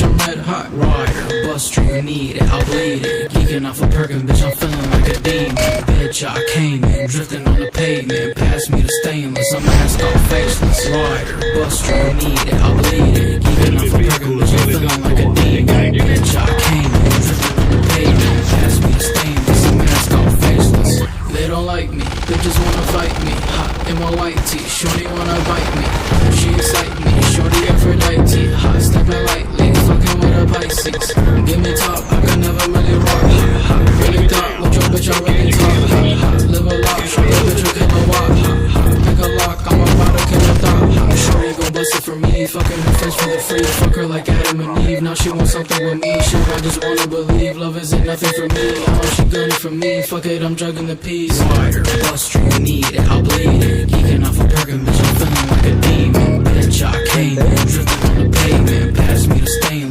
bitch, I'm red hot. Rider, bus street, need it, I'll bleed it. Geeking off a Perkin, bitch, I'm feeling like a demon. Bitch, I came in, drifting on the pavement. Pass me the stainless, I'm masked off faceless. Rider, bus street, need it, I'll bleed it. Geeking off a Perkin, bitch, I'm feeling like a demon. Bitch, I came in, drifting on the pavement. Pass me the stainless, I'm masked off faceless. They don't like me, bitches wanna fight me. Hot in my white tee, shorty wanna bite me. She excite me, shorty Aphrodite. Hot stepping lightly, fucking with a Pisces. Give me top, I can never really rock. Hot, really dark, with your bitch I really talk. Hot, live a lot, shorty bitch a kilowatt. Hot, pick a lock, I'm about to kill a thought. Hot, shorty gon' bust it for me, fucking her friends for the free. Fuck her like Adam and Eve, now she wants something with me. Shit, I just wanna believe, love isn't nothing for me. I know she gunning for me, fuck it, I'm drugging the peace. Rider, bus street, need it, I'll bleed it. Geeking off a Perkin, bitch, I'm feeling like a demon. Bitch, I came in, drifting on the pavement. Pass me the stain.